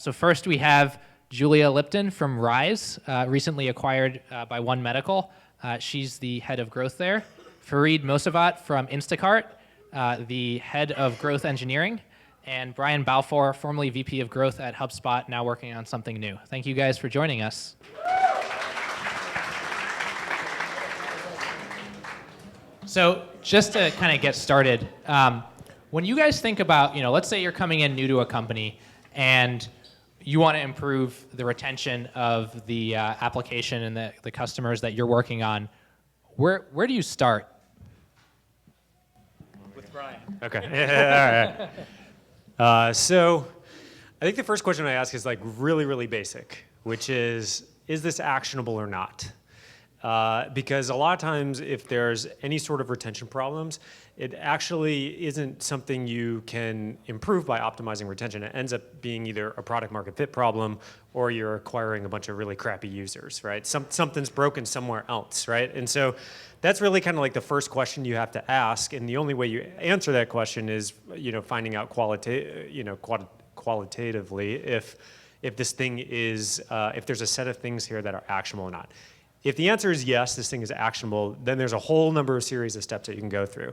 So first we have Julia Lipton from Rise, recently acquired by One Medical. She's the head of growth there. Fareed Mosavat from Instacart, the head of growth engineering. And Brian Balfour, formerly VP of growth at HubSpot, now working on something new. Thank you guys for joining us. So just to kind of get started, when you guys think about, let's say you're coming in new to a company and you want to improve the retention of the application and the customers that you're working on, where do you start? With Brian. Okay. All right. So I think the first question I ask is like really, really basic, which is this actionable or not? Because a lot of times if there's any sort of retention problems, it actually isn't something you can improve by optimizing retention. It ends up being either a product market fit problem or you're acquiring a bunch of really crappy users, right? Something's broken somewhere else, right? And so that's really kind of like the first question you have to ask. And the only way you answer that question is, finding out qualitatively if this thing is, if there's a set of things here that are actionable or not. If the answer is yes, this thing is actionable, then there's a whole number of series of steps that you can go through.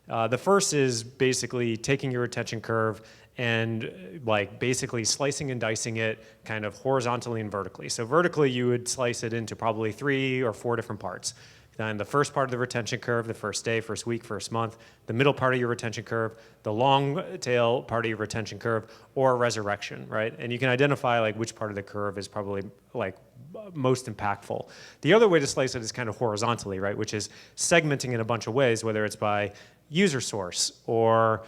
The first is basically taking your retention curve and basically slicing and dicing it kind of horizontally and vertically. So vertically, you would slice it into probably 3 or 4 different parts. Then the first part of the retention curve, the first day, first week, first month, the middle part of your retention curve, the long tail part of your retention curve, or resurrection, right? And you can identify which part of the curve is probably most impactful. The other way to slice it is kind of horizontally, right? Which is segmenting in a bunch of ways, whether it's by user source or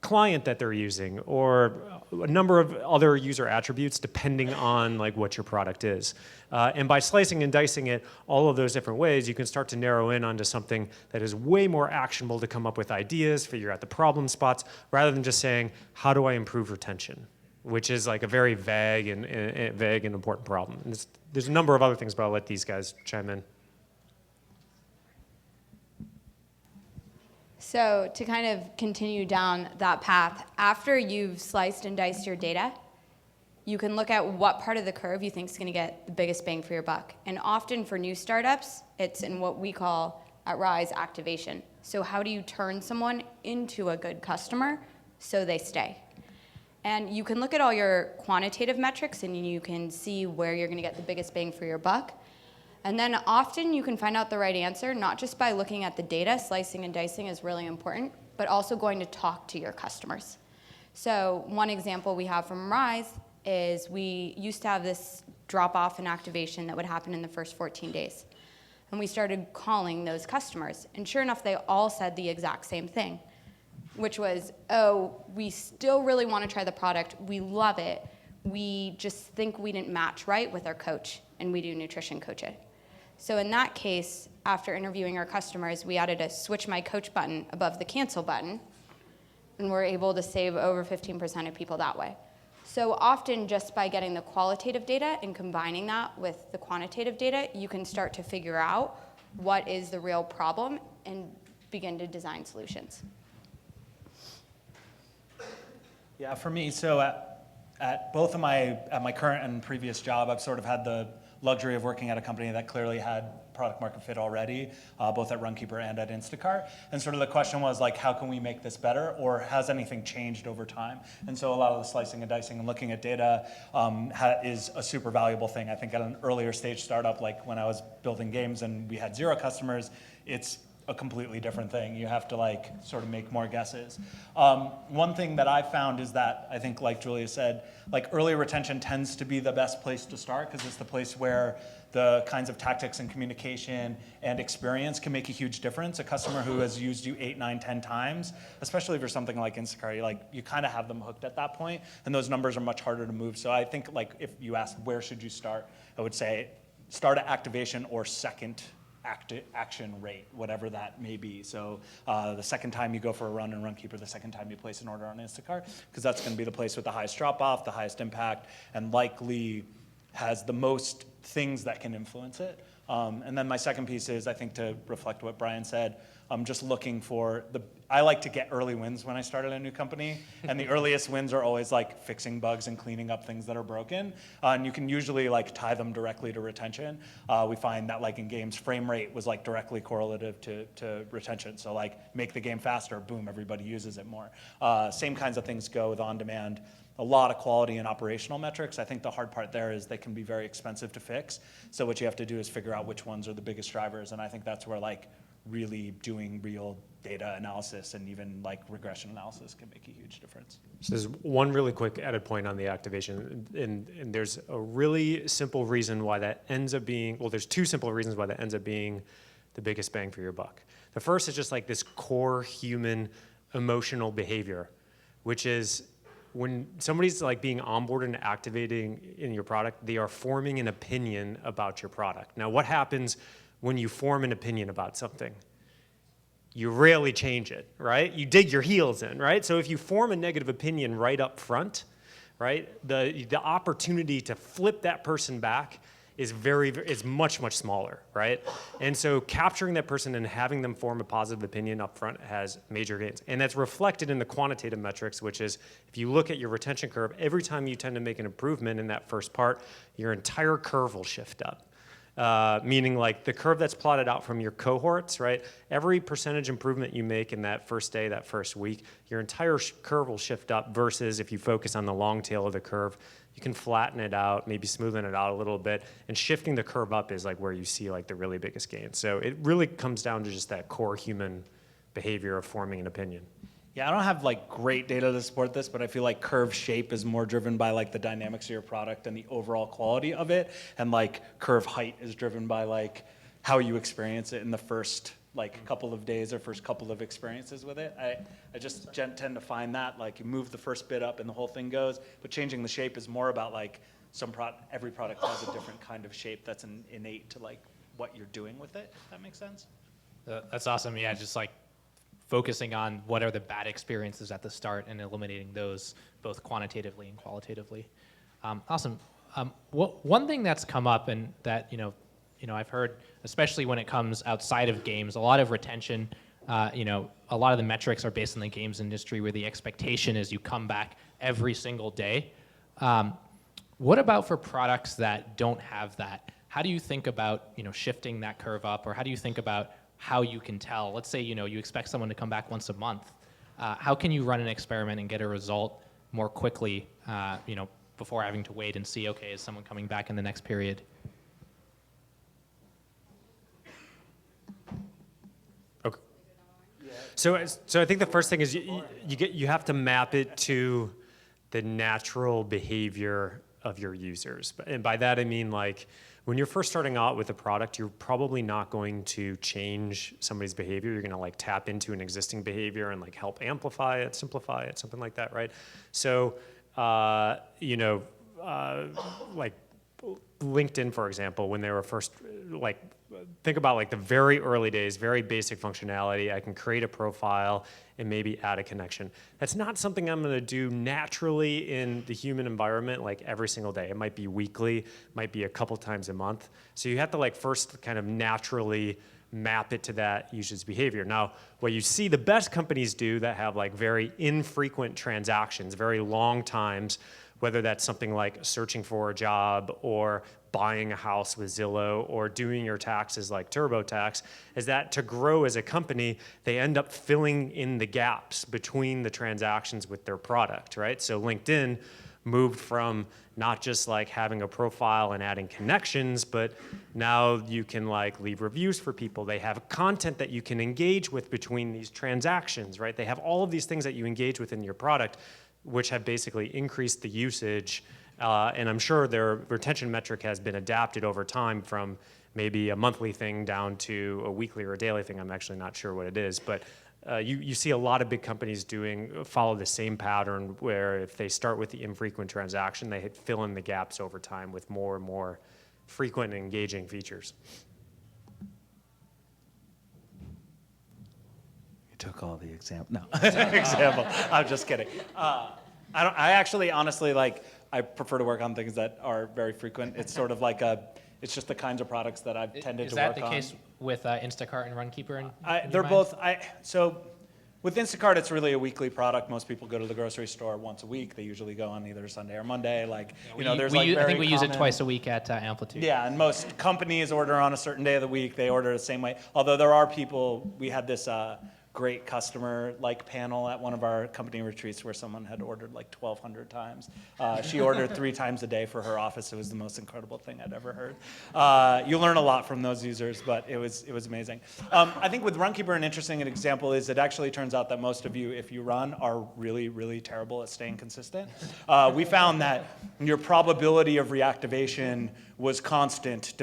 client that they're using or a number of other user attributes depending on what your product is. And by slicing and dicing it all of those different ways, you can start to narrow in onto something that is way more actionable to come up with ideas, figure out the problem spots, rather than just saying, how do I improve retention? Which is a very vague and important problem. And there's a number of other things, but I'll let these guys chime in. So to kind of continue down that path, after you've sliced and diced your data, you can look at what part of the curve you think is going to get the biggest bang for your buck. And often for new startups, it's in what we call at Rise activation. So how do you turn someone into a good customer so they stay? And you can look at all your quantitative metrics and you can see where you're going to get the biggest bang for your buck. And then often you can find out the right answer, not just by looking at the data, slicing and dicing is really important, but also going to talk to your customers. So one example we have from Rise is we used to have this drop-off in activation that would happen in the first 14 days. And we started calling those customers. And sure enough, they all said the exact same thing, which was, we still really want to try the product. We love it. We just think we didn't match right with our coach, and we do nutrition coaching. So in that case, after interviewing our customers, we added a switch my coach button above the cancel button, and we're able to save over 15% of people that way. So often just by getting the qualitative data and combining that with the quantitative data, you can start to figure out what is the real problem and begin to design solutions. Yeah, for me, so at both of my current and previous job, I've sort of had the luxury of working at a company that clearly had product market fit already, both at Runkeeper and at Instacart. And sort of the question was how can we make this better, or has anything changed over time? And so a lot of the slicing and dicing and looking at data is a super valuable thing. I think at an earlier stage startup, like when I was building games and we had 0 customers, it's a completely different thing. You have to sort of make more guesses. One thing that I found is that I think, like Julia said, early retention tends to be the best place to start because it's the place where the kinds of tactics and communication and experience can make a huge difference. A customer who has used you 8, 9, 10 times, especially for something like Instacart, you kind of have them hooked at that point, and those numbers are much harder to move. So I think if you ask where should you start, I would say start at activation or second action rate, whatever that may be. So the second time you go for a run in Runkeeper, the second time you place an order on Instacart, because that's going to be the place with the highest drop-off, the highest impact, and likely has the most things that can influence it. And then my second piece is, I think, to reflect what Brian said, I'm just looking for I like to get early wins when I start at a new company, and the earliest wins are always like fixing bugs and cleaning up things that are broken, and you can usually like tie them directly to retention. We find that like in games, frame rate was like directly correlative to retention. So like make the game faster, boom, everybody uses it more. Same kinds of things go with on-demand. A lot of quality and operational metrics. I think the hard part there is they can be very expensive to fix. So what you have to do is figure out which ones are the biggest drivers, and I think that's where like really doing real data analysis and even like regression analysis can make a huge difference. So there's one really quick added point on the activation, and there's a really simple reason why that ends up being, well, there's two simple reasons why that ends up being the biggest bang for your buck. The first is just like this core human emotional behavior, which is when somebody's like being onboarded and activating in your product, they are forming an opinion about your product. Now, what happens when you form an opinion about something? You rarely change it, right? You dig your heels in, right? So if you form a negative opinion right up front, right, the opportunity to flip that person back is much, much smaller, right? And so capturing that person and having them form a positive opinion up front has major gains. And that's reflected in the quantitative metrics, which is if you look at your retention curve, every time you tend to make an improvement in that first part, your entire curve will shift up. Meaning like the curve that's plotted out from your cohorts, right? Every percentage improvement you make in that first day, that first week, your entire curve will shift up versus if you focus on the long tail of the curve, you can flatten it out, maybe smoothen it out a little bit, and shifting the curve up is like where you see like the really biggest gain. So it really comes down to just that core human behavior of forming an opinion. Yeah, I don't have like great data to support this, but I feel like curve shape is more driven by like the dynamics of your product and the overall quality of it, and like curve height is driven by like how you experience it in the first like couple of days or first couple of experiences with it. I just tend to find that like you move the first bit up and the whole thing goes, but changing the shape is more about like every product has a different kind of shape that's innate to like what you're doing with it, if that makes sense. That's awesome. Yeah, just like focusing on what are the bad experiences at the start and eliminating those both quantitatively and qualitatively. Awesome. One thing that's come up and that I've heard, especially when it comes outside of games, a lot of retention. A lot of the metrics are based in the games industry where the expectation is you come back every single day. What about for products that don't have that? How do you think about shifting that curve up, or how do you think about how you can tell? Let's say you expect someone to come back once a month. How can you run an experiment and get a result more quickly? Before having to wait and see, okay, is someone coming back in the next period? Okay. So I think the first thing is you have to map it to the natural behavior of your users, and by that I mean like when you're first starting out with a product, you're probably not going to change somebody's behavior. You're going to like tap into an existing behavior and like help amplify it, simplify it, something like that, right? So like LinkedIn, for example, when they were first like, think about like the very early days, very basic functionality. I can create a profile and maybe add a connection. That's not something I'm going to do naturally in the human environment like every single day. It might be weekly, might be a couple times a month. So you have to like first kind of naturally map it to that user's behavior. Now, what you see the best companies do that have like very infrequent transactions, very long times, whether that's something like searching for a job or buying a house with Zillow or doing your taxes like TurboTax, is that to grow as a company, they end up filling in the gaps between the transactions with their product, right? So LinkedIn moved from not just like having a profile and adding connections, but now you can like leave reviews for people. They have content that you can engage with between these transactions, right? They have all of these things that you engage with in your product, which have basically increased the usage. And I'm sure their retention metric has been adapted over time from maybe a monthly thing down to a weekly or a daily thing. I'm actually not sure what it is, but you see a lot of big companies follow the same pattern where if they start with the infrequent transaction, they fill in the gaps over time with more and more frequent and engaging features. You took all the example. No, example. I'm just kidding. I actually, honestly, like, I prefer to work on things that are very frequent. It's sort of like it's just the kinds of products that I've tended to work on. Is that the case with Instacart and Runkeeper? They're both. So with Instacart, it's really a weekly product. Most people go to the grocery store once a week. They usually go on either Sunday or Monday. I think we use it twice a week at Amplitude. Yeah, and most companies order on a certain day of the week. They order the same way. Although there are people, we had this great customer panel at one of our company retreats where someone had ordered 1,200 times. She ordered 3 times a day for her office. It was the most incredible thing I'd ever heard. You learn a lot from those users, but it was amazing. I think with Runkeeper, an interesting example is it actually turns out that most of you, if you run, are really, really terrible at staying consistent. We found that your probability of reactivation was constant,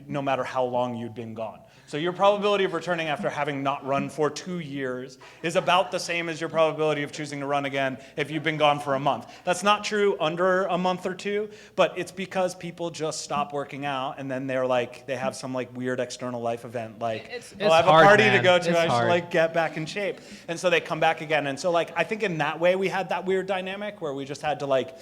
no matter how long you'd been gone. So your probability of returning after having not run for 2 years is about the same as your probability of choosing to run again if you've been gone for a month. That's not true under a month or two, but it's because people just stop working out and then they have some weird external life event I have a party to go to, I should get back in shape. And so they come back again. And so I think in that way we had that weird dynamic where we just had to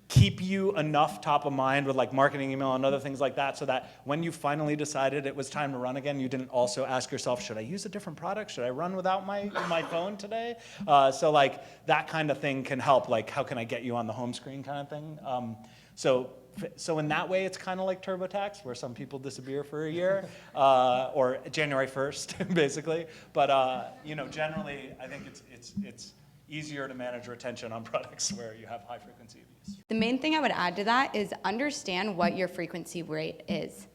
keep you enough top of mind with marketing email and other things like that so that when you finally decided it was time to run again, you didn't also ask yourself, should I use a different product? Should I run without my phone today? So that kind of thing can help. How can I get you on the home screen kind of thing? So in that way, it's kind of like TurboTax, where some people disappear for a year, or January 1st, basically. But generally, I think it's easier to manage retention on products where you have high frequency of use. The main thing I would add to that is understand what your frequency rate is.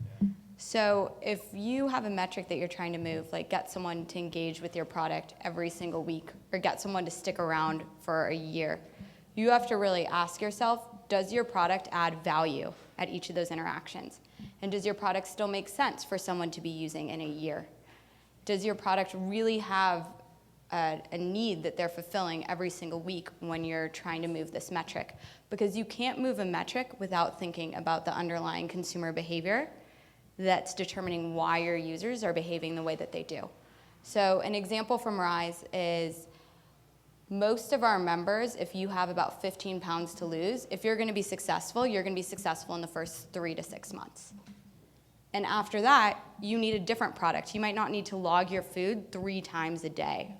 So if you have a metric that you're trying to move, get someone to engage with your product every single week or get someone to stick around for a year, you have to really ask yourself, does your product add value at each of those interactions? And does your product still make sense for someone to be using in a year? Does your product really have a need that they're fulfilling every single week when you're trying to move this metric? Because you can't move a metric without thinking about the underlying consumer behavior that's determining why your users are behaving the way that they do. So an example from Rise is most of our members, if you have about 15 pounds to lose, if you're going to be successful, you're going to be successful in the first 3 to 6 months. And after that, you need a different product. You might not need to log your food 3 times a day,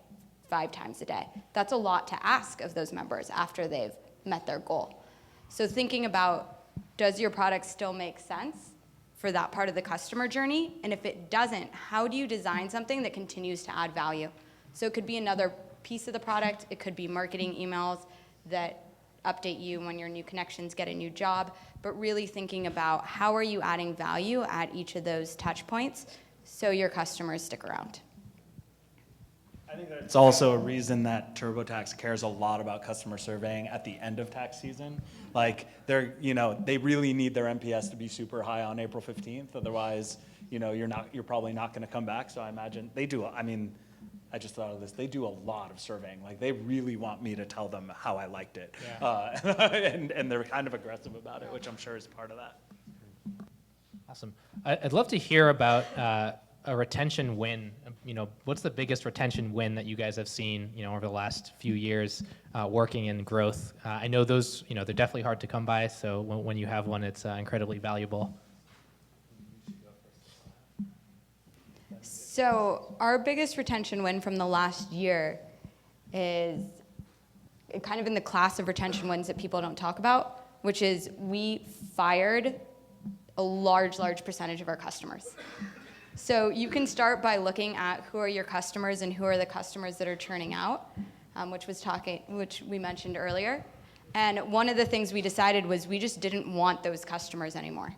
5 times a day. That's a lot to ask of those members after they've met their goal. So thinking about, does your product still make sense for that part of the customer journey? And if it doesn't, how do you design something that continues to add value? So it could be another piece of the product. It could be marketing emails that update you when your new connections get a new job, but really thinking about how are you adding value at each of those touch points so your customers stick around. I think that it's also a reason that TurboTax cares a lot about customer surveying at the end of tax season. They really need their NPS to be super high on April 15th. Otherwise, you're probably not going to come back. So I imagine they do. I just thought of this. They do a lot of surveying. They really want me to tell them how I liked it. Yeah. And they're kind of aggressive about it, which I'm sure is part of that. Awesome. I'd love to hear about a retention win. What's the biggest retention win that you guys have seen, over the last few years working in growth? I know those, they're definitely hard to come by. So when you have one, it's incredibly valuable. So our biggest retention win from the last year is kind of in the class of retention wins that people don't talk about, which is we fired a large percentage of our customers. So you can start by looking at who are your customers and who are the customers that are churning out, which we mentioned earlier. And one of the things we decided was we just didn't want those customers anymore.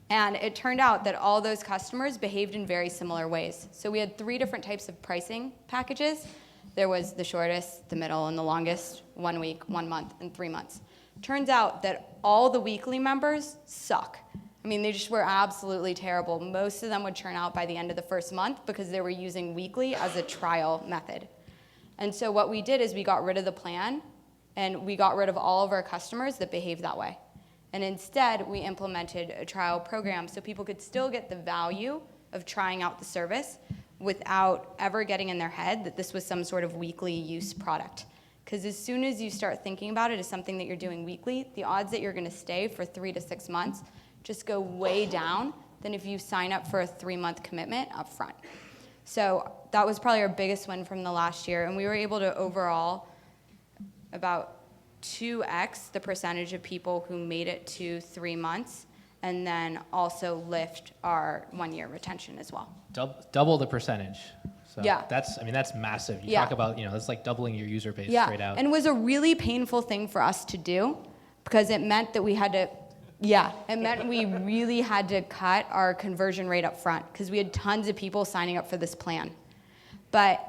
And it turned out that all those customers behaved in very similar ways. So we had 3 different types of pricing packages. There was the shortest, the middle, and the longest, 1 week, 1 month, and 3 months. Turns out that all the weekly members suck. They just were absolutely terrible. Most of them would churn out by the end of the first month because they were using weekly as a trial method. And so what we did is we got rid of the plan, and we got rid of all of our customers that behaved that way. And instead, we implemented a trial program so people could still get the value of trying out the service without ever getting in their head that this was some sort of weekly use product. Because as soon as you start thinking about it as something that you're doing weekly, the odds that you're going to stay for 3 to 6 months just go way down than if you sign up for a 3-month commitment up front. So that was probably our biggest win from the last year, and we were able to overall about 2x the percentage of people who made it to 3 months, and then also lift our 1-year retention as well. Double the percentage. So Yeah. that's massive. You Yeah. talk about, it's like doubling your user base Yeah, straight out. and it was a really painful thing for us to do because it meant that we had to, it meant we really had to cut our conversion rate up front because we had tons of people signing up for this plan. But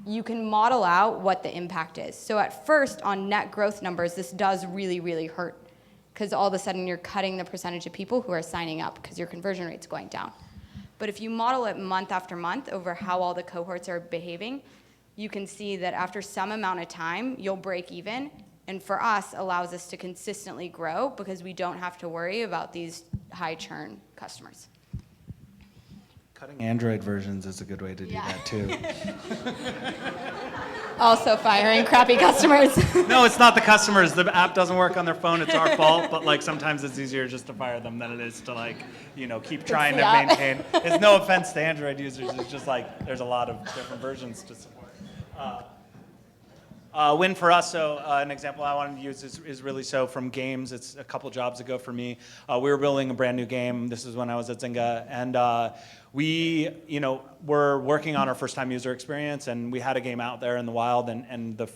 you can model out what the impact is. So at first, on net growth numbers, this does really, really hurt because all of a sudden you're cutting the percentage of people who are signing up because your conversion rate's going down. But if you model it month after month over how all the cohorts are behaving, you can see that after some amount of time, you'll break even. And for us, allows us to consistently grow because we don't have to worry about these high churn customers. Cutting Android versions is a good way to do that too. Also firing crappy customers. No, it's not the customers. The app doesn't work on their phone. It's our fault. But like sometimes it's easier just to fire them than it is to keep trying to maintain. It's no offense to Android users. It's just like there's a lot of different versions to support. Win for us, so an example I wanted to use is really so from games. It's a couple jobs ago for me. We were building a brand new game. This is when I was at Zynga, and we were working on our first time user experience, and we had a game out there in the wild, and the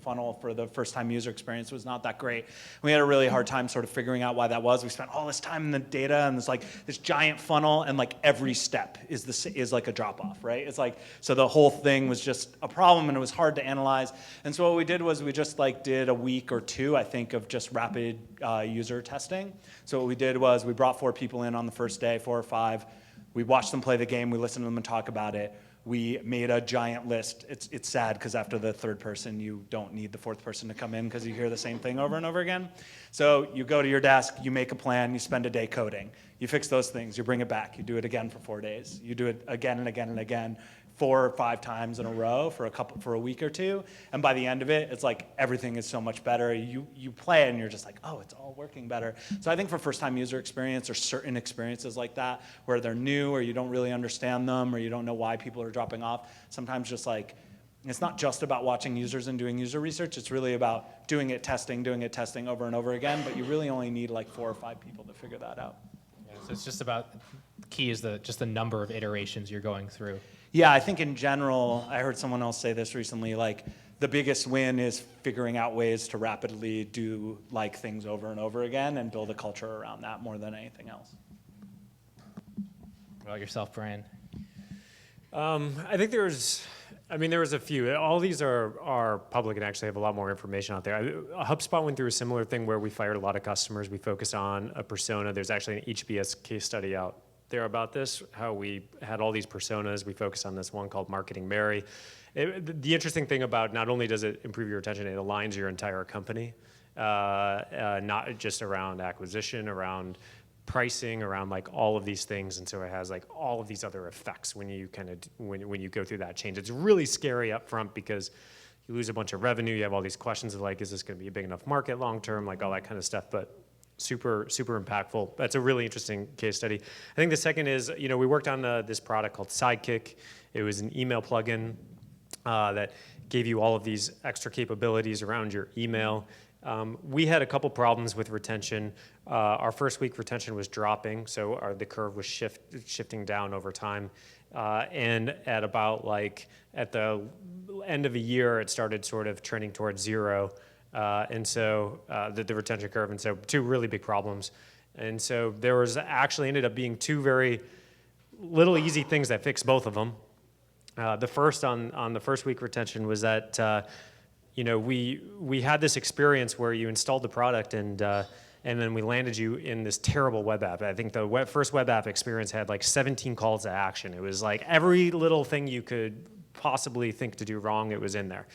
funnel for the first time user experience was not that great. We had a really hard time sort of figuring out why that was. We spent all this time in the data, and there's like this giant funnel, and like every step is like a drop off, right? It's like, so the whole thing was just a problem, and it was hard to analyze. And so what we did was we just did a week or two, I think, of just rapid user testing. So what we did was we brought 4 people in on the first day, 4 or 5. We watched them play the game. We listened to them and talk about it. We made a giant list. It's sad because after the 3rd person, you don't need the 4th person to come in because you hear the same thing over and over again. So you go to your desk, you make a plan, you spend a day coding. You fix those things, you bring it back, you do it again for 4 days. You do it again and again and again, 4 or 5 times in a row for a week or 2. And by the end of it, it's like everything is so much better. You play and you're just like, oh, it's all working better. So I think for first time user experience or certain experiences like that where they're new or you don't really understand them or you don't know why people are dropping off, sometimes just it's not just about watching users and doing user research. It's really about doing it testing over and over again. But you really only need 4 or 5 people to figure that out. Yeah, so it's just about, the key is just the number of iterations you're going through. Yeah, I think in general, I heard someone else say this recently, the biggest win is figuring out ways to rapidly do things over and over again and build a culture around that more than anything else. What about yourself, Brian? I think there was a few. All these are public and actually have a lot more information out there. HubSpot went through a similar thing where we fired a lot of customers. We focused on a persona. There's actually an HBS case study out there about this, how we had all these personas. We focused on this one called Marketing Mary. The interesting thing about not only does it improve your retention, it aligns your entire company, not just around acquisition, around pricing, around all of these things, and so it has all of these other effects when you when you go through that change. It's really scary up front because you lose a bunch of revenue. You have all these questions of is this going to be a big enough market long term, all that kind of stuff. But super impactful. That's a really interesting case study. I think the second is we worked on this product called Sidekick. It was an email plugin that gave you all of these extra capabilities around your email. We had a couple problems with retention. Our first week retention was dropping, so the curve was shifting down over time. And at about at the end of a year, it started sort of trending towards 0. And so the retention curve, and so 2 really big problems. And so there was actually ended up being 2 very little easy things that fixed both of them. The first on the first week retention was that we had this experience where you installed the product and then we landed you in this terrible web app. I think the first web app experience had 17 calls to action. It was every little thing you could possibly think to do wrong, it was in there.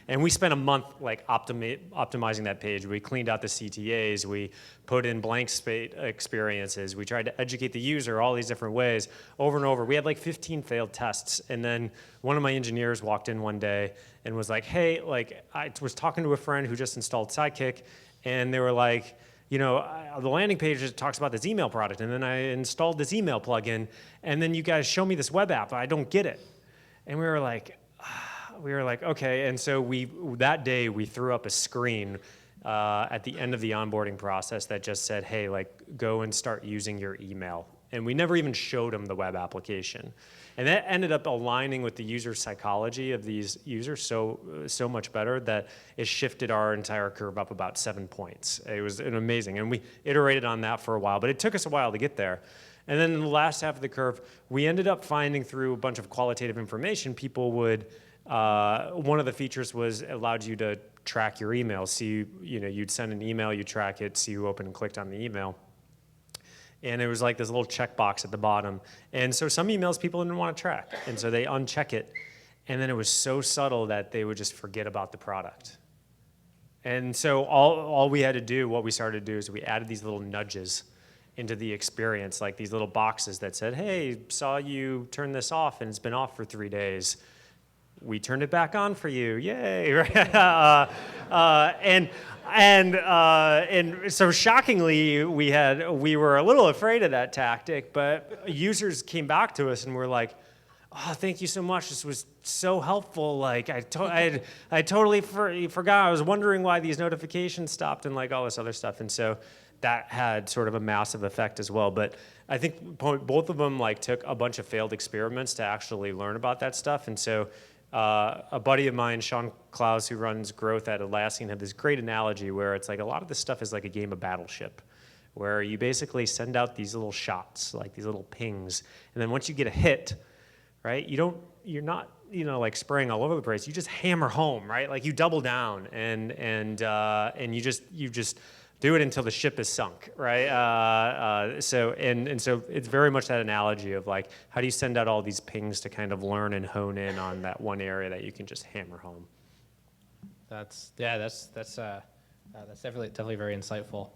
And we spent a month optimizing that page. We cleaned out the CTAs. We put in blank space experiences. We tried to educate the user all these different ways over and over. We had 15 failed tests. And then one of my engineers walked in one day and was like, hey, I was talking to a friend who just installed Sidekick. And they were like, the landing page just talks about this email product, and then I installed this email plugin, and then you guys show me this web app, but I don't get it. And we were like, okay. And so that day we threw up a screen at the end of the onboarding process that just said, hey, go and start using your email. And we never even showed them the web application. And that ended up aligning with the user psychology of these users so much better that it shifted our entire curve up about 7 points. It was amazing. And we iterated on that for a while, but it took us a while to get there. And then in the last half of the curve, we ended up finding through a bunch of qualitative information, people would, one of the features allowed you to track your email. So you'd send an email, you track it, see who opened and clicked on the email. And it was like this little checkbox at the bottom. And so some emails people didn't want to track. And so they uncheck it. And then it was so subtle that they would just forget about the product. And so all we had to do, what we started to do is we added these little nudges into the experience, like these little boxes that said, hey, saw you turn this off and it's been off for 3 days. We turned it back on for you, yay! And so shockingly, we were a little afraid of that tactic, but users came back to us and were like, "Oh, thank you so much. This was so helpful. Like I totally forgot. I was wondering why these notifications stopped and all this other stuff." And so that had sort of a massive effect as well. But I think both of them took a bunch of failed experiments to actually learn about that stuff. And so a buddy of mine, Sean Klaus, who runs growth at Atlassian, had this great analogy where it's a lot of this stuff is like a game of Battleship, where you basically send out these little shots, like these little pings, and then once you get a hit, right, you're not spraying all over the place. You just hammer home, right? You double down and you just do it until the ship is sunk, right? So it's very much that analogy of how do you send out all these pings to kind of learn and hone in on that one area that you can just hammer home. That's definitely very insightful.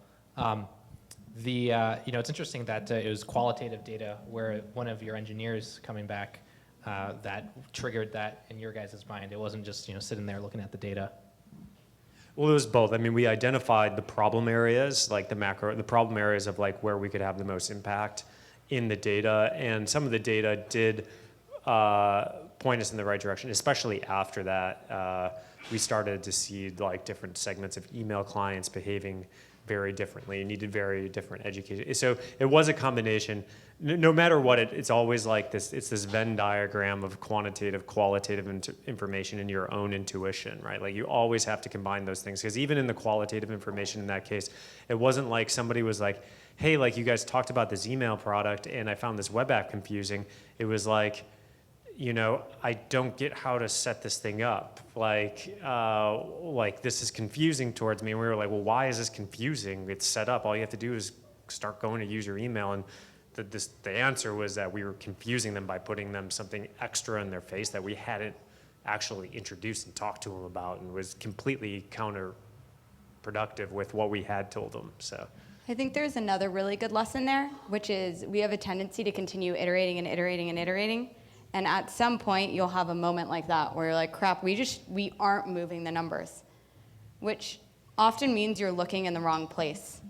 It's interesting that it was qualitative data where one of your engineers coming back that triggered that in your guys' mind. It wasn't just sitting there looking at the data. Well, it was both. I mean, we identified the problem areas, the problem areas of where we could have the most impact in the data, and some of the data did point us in the right direction. Especially after that, we started to see different segments of email clients behaving very differently, needed very different education. So it was a combination. No matter what, it's always this. It's this Venn diagram of quantitative, qualitative information and your own intuition, right? You always have to combine those things, because even in the qualitative information in that case, it wasn't like somebody was like, hey, you guys talked about this email product and I found this web app confusing. It was I don't get how to set this thing up. This is confusing towards me. And we were like, well, why is this confusing? It's set up. All you have to do is start going to use your email. And the answer was that we were confusing them by putting them something extra in their face that we hadn't actually introduced and talked to them about, and was completely counterproductive with what we had told them. So I think there's another really good lesson there, which is we have a tendency to continue iterating and iterating and iterating. And at some point, you'll have a moment like that where you're like, crap, we aren't moving the numbers, which often means you're looking in the wrong place.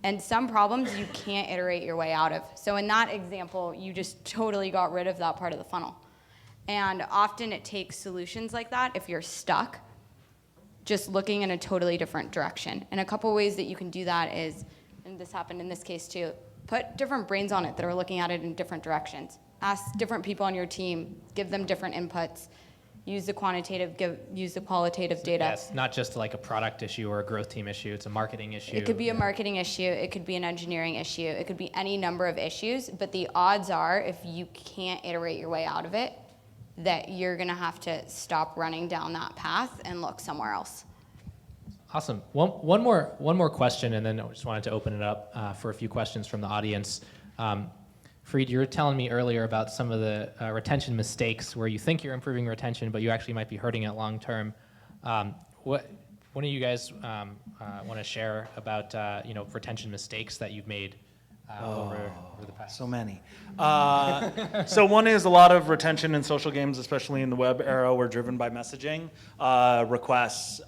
And some problems you can't iterate your way out of. So in that example, you just totally got rid of that part of the funnel. And often it takes solutions like that, if you're stuck, just looking in a totally different direction. And a couple ways that you can do that is, and this happened in this case too, put different brains on it that are looking at it in different directions. Ask different people on your team, give them different inputs, use the quantitative, use the qualitative data. Yes, not just a product issue or a growth team issue, it's a marketing issue. It could be a marketing issue, it could be an engineering issue, it could be any number of issues, but the odds are, if you can't iterate your way out of it, that you're gonna have to stop running down that path and look somewhere else. Awesome. One more question, and then I just wanted to open it up for a few questions from the audience. Fareed, you were telling me earlier about some of the retention mistakes where you think you're improving retention, but you actually might be hurting it long term. One of you guys want to share about retention mistakes that you've made over the past. So many. So one is a lot of retention in social games, especially in the web era, were driven by messaging, requests,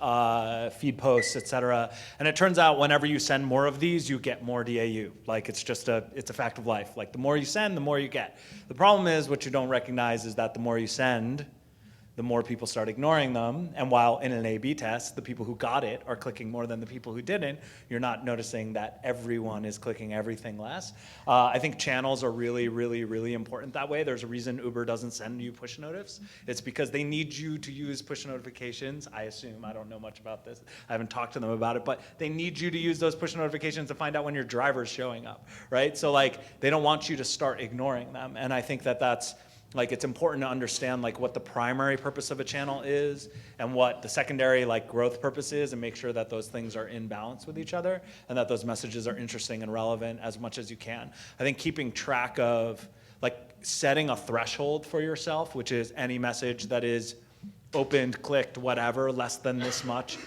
feed posts, etc. And it turns out whenever you send more of these, you get more DAU. Like it's a fact of life. Like the more you send, the more you get. The problem is what you don't recognize is that the more you send, the more people start ignoring them. And while in an A/B test, the people who got it are clicking more than the people who didn't, you're not noticing that everyone is clicking everything less. I think channels are really, really, really important that way. There's a reason Uber doesn't send you push notifs. It's because they need you to use push notifications, I assume. I don't know much about this. I haven't talked to them about it, but they need you to use those push notifications to find out when your driver's showing up, right? So like, they don't want you to start ignoring them. And I think that that's, like, it's important to understand like what the primary purpose of a channel is and what the secondary like growth purpose is, and make sure that those things are in balance with each other and that those messages are interesting and relevant as much as you can. I think keeping track of like setting a threshold for yourself, which is any message that is opened, clicked, whatever, less than this much,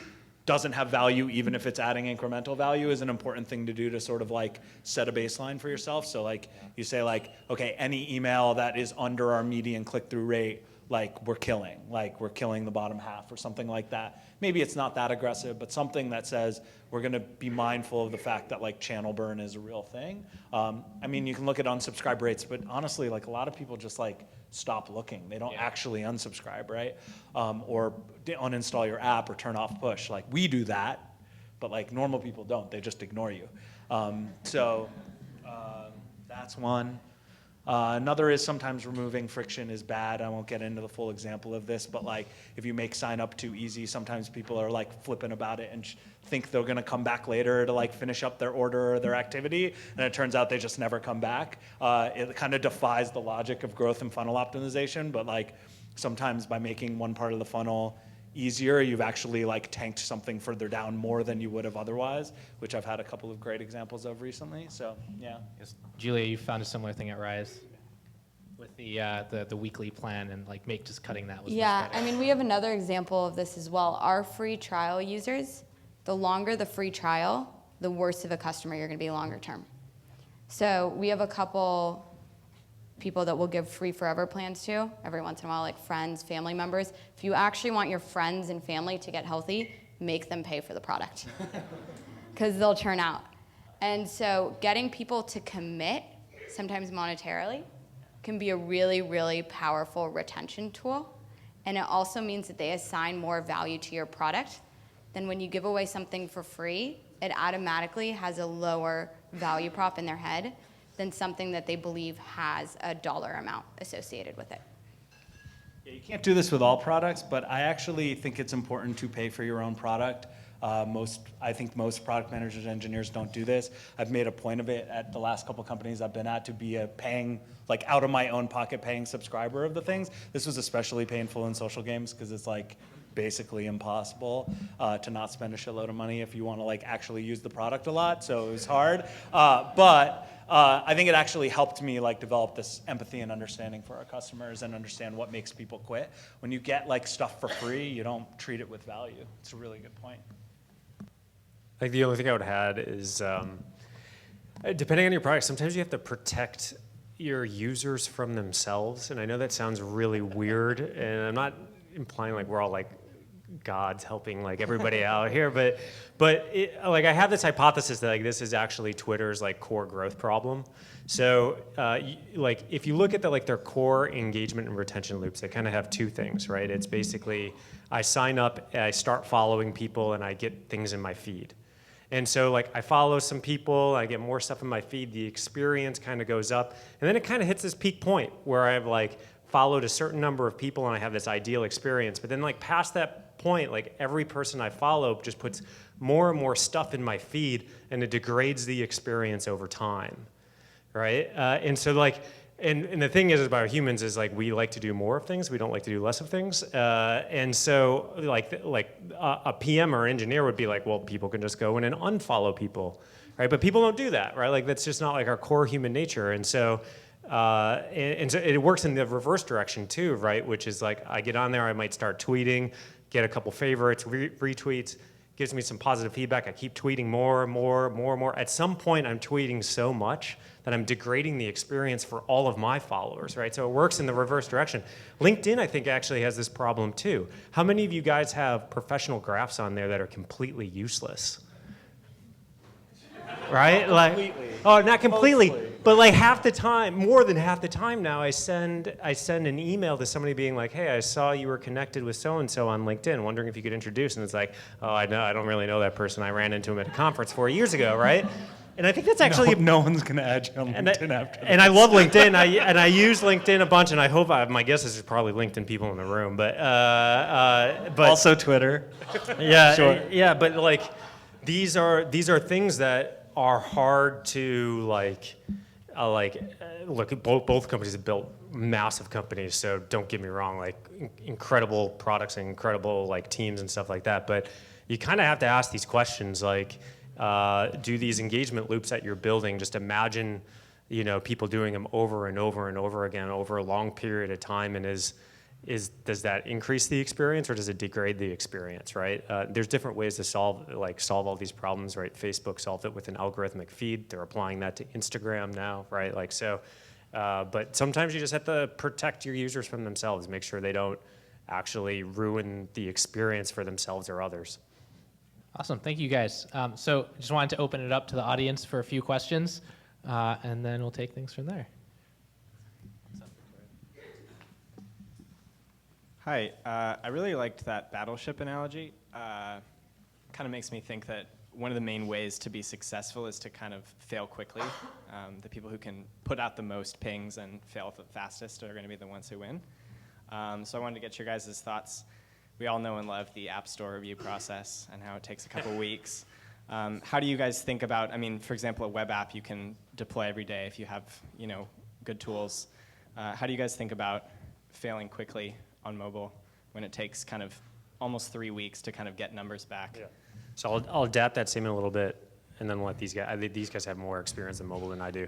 doesn't have value even if it's adding incremental value, is an important thing to do to sort of like set a baseline for yourself. So like you say like, okay, any email that is under our median click-through rate, like we're killing the bottom half or something like that. Maybe it's not that aggressive, but something that says we're gonna be mindful of the fact that like channel burn is a real thing. I mean, you can look at unsubscribe rates, but honestly, like a lot of people just like stop looking. They don't actually unsubscribe, right? Or uninstall your app or turn off push. Like we do that, but like normal people don't. They just ignore you. That's one. Another is sometimes removing friction is bad. I won't get into the full example of this, but like if you make sign up too easy, sometimes people are like flippant about it and think they're gonna come back later to like finish up their order or their activity, and it turns out they just never come back. It kind of defies the logic of growth and funnel optimization, but like sometimes by making one part of the funnel easier, you've actually like tanked something further down more than you would have otherwise, which I've had a couple of great examples of recently. So yeah. Julia, you found a similar thing at Rise with the weekly plan, and like just cutting that was much better. I mean, we have another example of this as well. Our free trial users, the longer the free trial, the worse of a customer you're going to be longer term. So we have a couple people that we'll give free forever plans to every once in a while, like friends, family members. If you actually want your friends and family to get healthy, make them pay for the product because they'll churn out. And so getting people to commit, sometimes monetarily, can be a really, really powerful retention tool. And it also means that they assign more value to your product than when you give away something for free. It automatically has a lower value prop in their head than something that they believe has a dollar amount associated with it. Yeah, you can't do this with all products, but I actually think it's important to pay for your own product. I think most product managers and engineers don't do this. I've made a point of it at the last couple companies I've been at to be a paying, like out of my own pocket paying subscriber of the things. This was especially painful in social games because it's like basically impossible to not spend a shitload of money if you want to like actually use the product a lot. So it was hard, but I think it actually helped me like develop this empathy and understanding for our customers and understand what makes people quit. When you get like stuff for free, you don't treat it with value. It's a really good point. I think the only thing I would add is, depending on your product, sometimes you have to protect your users from themselves. And I know that sounds really weird, and I'm not implying like we're all like gods helping like everybody out here, but like I have this hypothesis that like this is actually Twitter's like core growth problem. So like if you look at their core engagement and retention loops, they kind of have two things, right? It's basically I sign up, I start following people, and I get things in my feed. And so like I follow some people, I get more stuff in my feed, the experience kind of goes up, and then it kind of hits this peak point where I've like followed a certain number of people and I have this ideal experience. But then like past that point, like every person I follow just puts more and more stuff in my feed, and it degrades the experience over time, right? And so like, and the thing is about humans is like we like to do more of things, we don't like to do less of things. And so like a PM or engineer would be like, well, people can just go in and unfollow people, right? But people don't do that, right? Like that's just not like our core human nature. And so so it works in the reverse direction too, right? Which is like I get on there, I might start tweeting, get a couple favorites, retweets, gives me some positive feedback. I keep tweeting more and more. At some point, I'm tweeting so much that I'm degrading the experience for all of my followers, right? So it works in the reverse direction. LinkedIn, I think, actually has this problem too. How many of you guys have professional graphs on there that are completely useless? Right? Completely. Oh, not completely, Mostly. but like half the time, more than half the time now, I send an email to somebody being like, hey, I saw you were connected with so-and-so on LinkedIn, wondering if you could introduce, and it's like, oh, I don't really know that person. I ran into him at a conference 4 years ago, right? And I think that's actually No one's going to add you on LinkedIn after and I love LinkedIn. I use LinkedIn a bunch, and I hope my guess is there's probably LinkedIn people in the room, but also Twitter. yeah, Sure. yeah, but like these are things that are hard to look. Both companies have built massive companies, so don't get me wrong, like incredible products and incredible like teams and stuff like that. But you kind of have to ask these questions, like, do these engagement loops that you're building? Just imagine, people doing them over and over and over again over a long period of time, and does that increase the experience or does it degrade the experience, right? There's different ways to solve all these problems, right? Facebook solved it with an algorithmic feed. They're applying that to Instagram now, right? But sometimes you just have to protect your users from themselves, make sure they don't actually ruin the experience for themselves or others. Awesome. Thank you, guys. So just wanted to open it up to the audience for a few questions, and then we'll take things from there. Hi, I really liked that battleship analogy. Kind of makes me think that one of the main ways to be successful is to kind of fail quickly. The people who can put out the most pings and fail the fastest are going to be the ones who win. So I wanted to get your guys' thoughts. We all know and love the App Store review process and how it takes a couple weeks. How do you guys think about, for example, a web app you can deploy every day if you have, good tools. How do you guys think about failing quickly on mobile when it takes kind of almost 3 weeks to kind of get numbers back? Yeah. So I'll adapt that statement a little bit, and then let these guys. These guys have more experience in mobile than I do.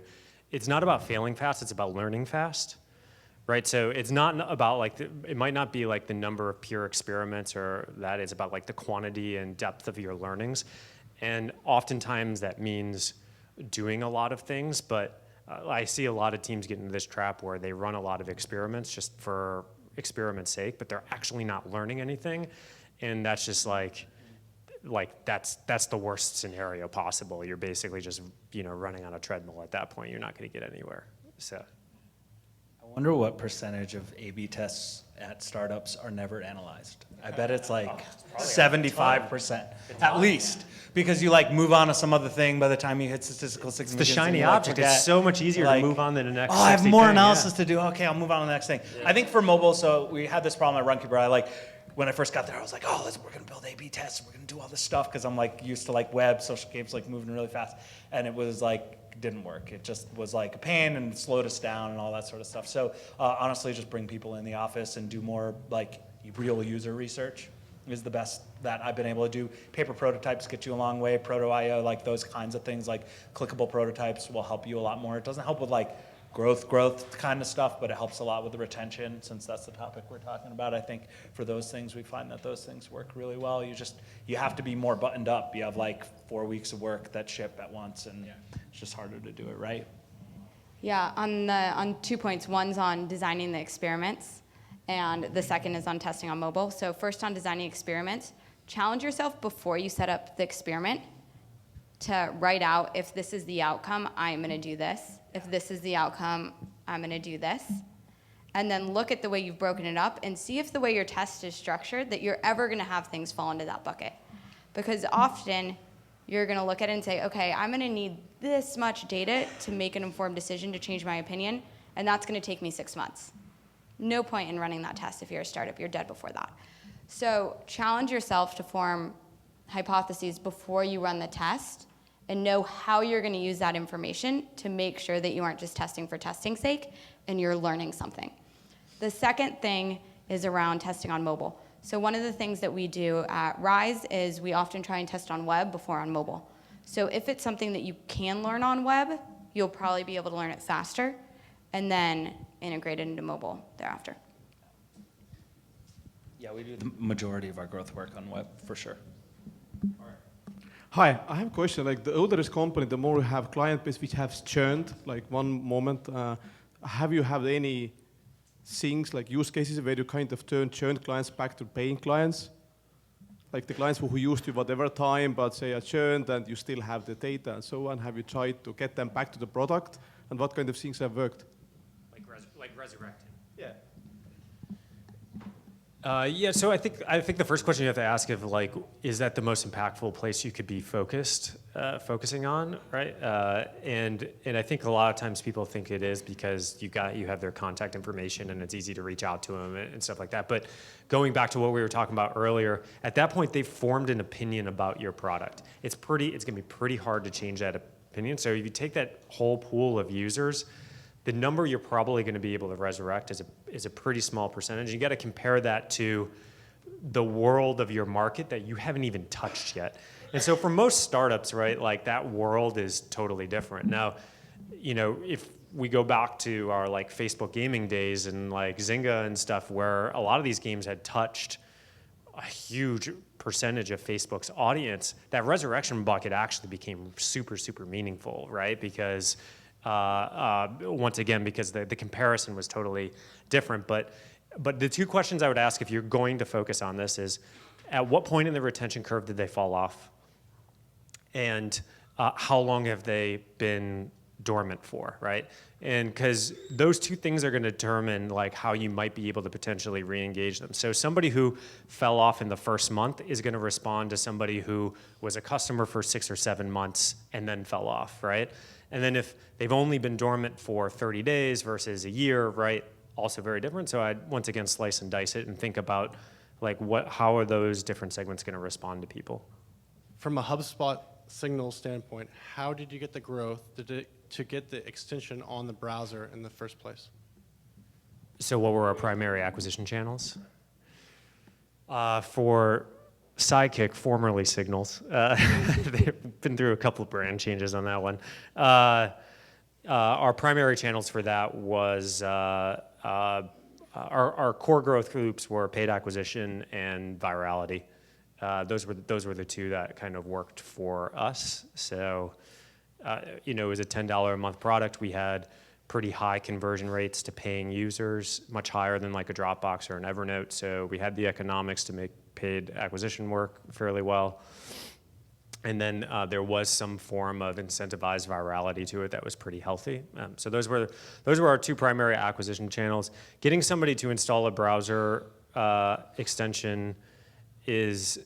It's not about failing fast; it's about learning fast, right? So it's not about it might not be like the number of pure experiments or that. It's about like the quantity and depth of your learnings, and oftentimes that means doing a lot of things. But I see a lot of teams get into this trap where they run a lot of experiments just for experiment's sake, but they're actually not learning anything, and that's just that's the worst scenario possible. You're basically just running on a treadmill at that point. You're not going to get anywhere. So I wonder what percentage of A/B tests at startups are never analyzed. I bet it's 75% at least, because you move on to some other thing by the time you hit statistical significance. It's the shiny and object. forget, It's so much easier to move on to the next. Oh, I have more 60 analysis thing, to do. Okay, I'll move on to the next thing. Yeah. I think for mobile, so we had this problem at Runkeeper. When I first got there, I was like, we're going to build A/B tests. We're going to do all this stuff because I'm used to web, social games, moving really fast. And it was didn't work. It just was a pain and slowed us down and all that sort of stuff. So honestly, just bring people in the office and do more real user research is the best that I've been able to do. Paper prototypes get you a long way. Proto.io, those kinds of things, clickable prototypes will help you a lot more. It doesn't help with growth kind of stuff, but it helps a lot with the retention, since that's the topic we're talking about. I think for those things, we find that those things work really well. You have to be more buttoned up. You have 4 weeks of work that ship at once, and it's just harder to do it right. Yeah, on 2 points. One's on designing the experiments, and the second is on testing on mobile. So first on designing experiments, challenge yourself before you set up the experiment to write out, if this is the outcome, I'm going to do this. If this is the outcome, I'm going to do this. And then look at the way you've broken it up and see if the way your test is structured that you're ever going to have things fall into that bucket. Because often you're going to look at it and say, okay, I'm going to need this much data to make an informed decision to change my opinion, and that's going to take me 6 months. No point in running that test if you're a startup. You're dead before that. So challenge yourself to form hypotheses before you run the test and know how you're going to use that information to make sure that you aren't just testing for testing's sake and you're learning something. The second thing is around testing on mobile. So one of the things that we do at Rise is we often try and test on web before on mobile. So if it's something that you can learn on web, you'll probably be able to learn it faster and then integrate it into mobile thereafter. Yeah, we do the majority of our growth work on web, for sure. Hi, I have a question. Like the older this company, the more you have client base which have churned. Like one moment, have you had any things like use cases where you kind of turn churned clients back to paying clients? Like the clients who used you whatever time, but say are churned and you still have the data and so on. Have you tried to get them back to the product? And what kind of things have worked? Like resurrecting. Yeah. Yeah, so I think the first question you have to ask is like, is that the most impactful place you could be focusing on, right? And I think a lot of times people think it is because you have their contact information and it's easy to reach out to them and stuff like that. But going back to what we were talking about earlier, at that point they've formed an opinion about your product. It's gonna be pretty hard to change that opinion. So if you take that whole pool of users, the number you're probably going to be able to resurrect is a pretty small percentage. You got to compare that to the world of your market that you haven't even touched yet. And so for most startups, right, like that world is totally different. Now, if we go back to our like Facebook gaming days and like Zynga and stuff, where a lot of these games had touched a huge percentage of Facebook's audience, that resurrection bucket actually became super, super meaningful, right? Because once again, because the comparison was totally different. But the two questions I would ask if you're going to focus on this is, at what point in the retention curve did they fall off? And how long have they been dormant for, right? And because those two things are going to determine like how you might be able to potentially re-engage them. So somebody who fell off in the first month is going to respond to somebody who was a customer for 6 or 7 months and then fell off, right? And then if they've only been dormant for 30 days versus a year, right, also very different. So I'd once again slice and dice it and think about like how are those different segments going to respond to people? From a HubSpot signal standpoint, how did you get the growth to get the extension on the browser in the first place? So what were our primary acquisition channels? For Sidekick, formerly Signals. They've been through a couple of brand changes on that one. Our primary channels for that was our core growth groups were paid acquisition and virality. Those were the two that kind of worked for us. So, it was a $10 a month product. We had pretty high conversion rates to paying users, much higher than like a Dropbox or an Evernote. So we had the economics to make paid acquisition work fairly well. And then there was some form of incentivized virality to it that was pretty healthy. So those were our two primary acquisition channels. Getting somebody to install a browser extension is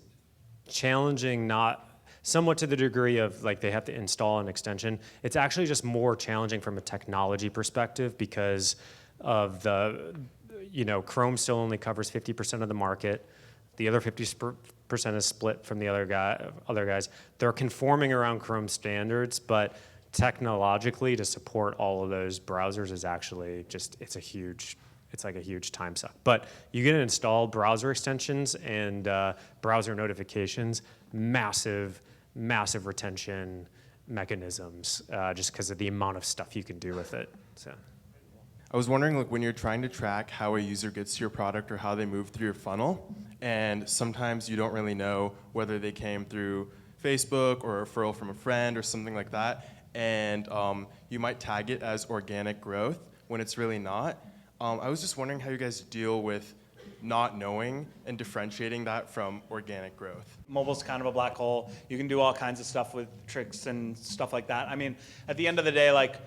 challenging, not somewhat to the degree of like they have to install an extension. It's actually just more challenging from a technology perspective because of Chrome still only covers 50% of the market. The other 50% is split from the other guys. They're conforming around Chrome standards, but technologically to support all of those browsers is actually it's like a huge time suck. But you get to install browser extensions and browser notifications, massive retention mechanisms, just because of the amount of stuff you can do with it. So. I was wondering, like, when you're trying to track how a user gets to your product or how they move through your funnel, and sometimes you don't really know whether they came through Facebook or a referral from a friend or something like that, and you might tag it as organic growth when it's really not. I was just wondering how you guys deal with not knowing and differentiating that from organic growth. Mobile's kind of a black hole. You can do all kinds of stuff with tricks and stuff like that. I mean, at the end of the day, like,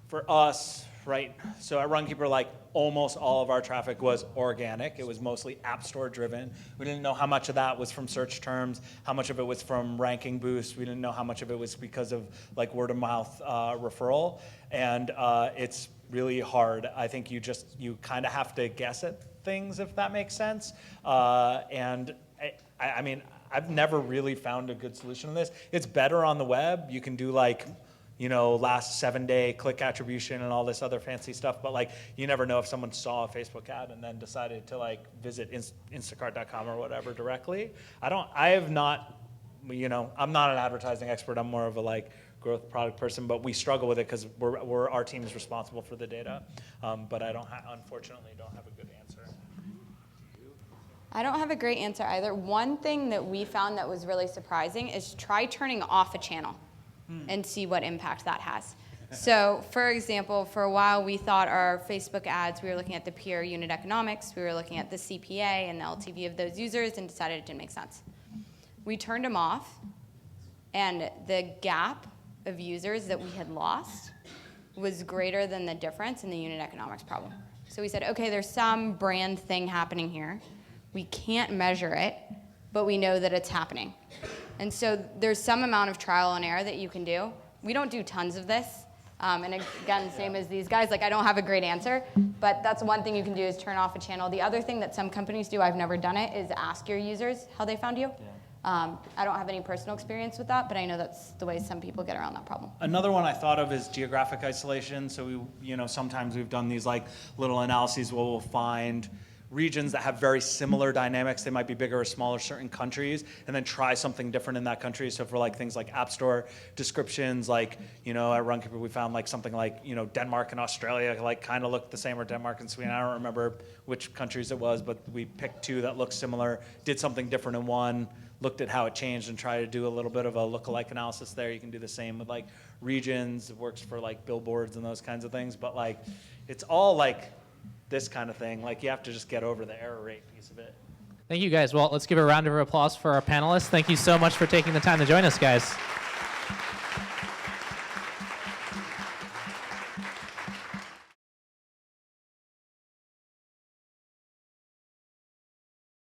for us, right, so at Runkeeper, like, almost all of our traffic was organic. It was mostly App Store driven. We didn't know how much of that was from search terms, how much of it was from ranking boosts. We didn't know how much of it was because of, like, word of mouth referral. And it's really hard. I think you kind of have to guess at things, if that makes sense. And I mean, I've never really found a good solution to this. It's better on the web. You can do like, last 7-day click attribution and all this other fancy stuff, but like, you never know if someone saw a Facebook ad and then decided to like visit Instacart.com or whatever directly. I'm not an advertising expert. I'm more of a like growth product person, but we struggle with it because our team is responsible for the data. But I unfortunately don't have a good answer. I don't have a great answer either. One thing that we found that was really surprising is try turning off a channel and see what impact that has. So, for example, for a while we thought our Facebook ads, we were looking at the pure unit economics, we were looking at the CPA and the LTV of those users and decided it didn't make sense. We turned them off, and the gap of users that we had lost was greater than the difference in the unit economics problem. So we said, okay, there's some brand thing happening here. We can't measure it, but we know that it's happening. And so there's some amount of trial and error that you can do. We don't do tons of this. And again, same as these guys, like I don't have a great answer, but that's one thing you can do is turn off a channel. The other thing that some companies do, I've never done it, is ask your users how they found you. I don't have any personal experience with that, but I know that's the way some people get around that problem. Another one I thought of is geographic isolation. So sometimes we've done these like little analyses where we'll find regions that have very similar dynamics. They might be bigger or smaller, certain countries, and then try something different in that country. So for like things like App Store descriptions, like, at Runkeeper, we found like something like, Denmark and Australia like kind of looked the same, or Denmark and Sweden. I don't remember which countries it was, but we picked two that looked similar, did something different in one, looked at how it changed and tried to do a little bit of a lookalike analysis there. You can do the same with like regions. It works for like billboards and those kinds of things, but like it's all like this kind of thing. Like you have to just get over the error rate piece of it. Thank you, guys. Well, let's give a round of applause for our panelists. Thank you so much for taking the time to join us, guys.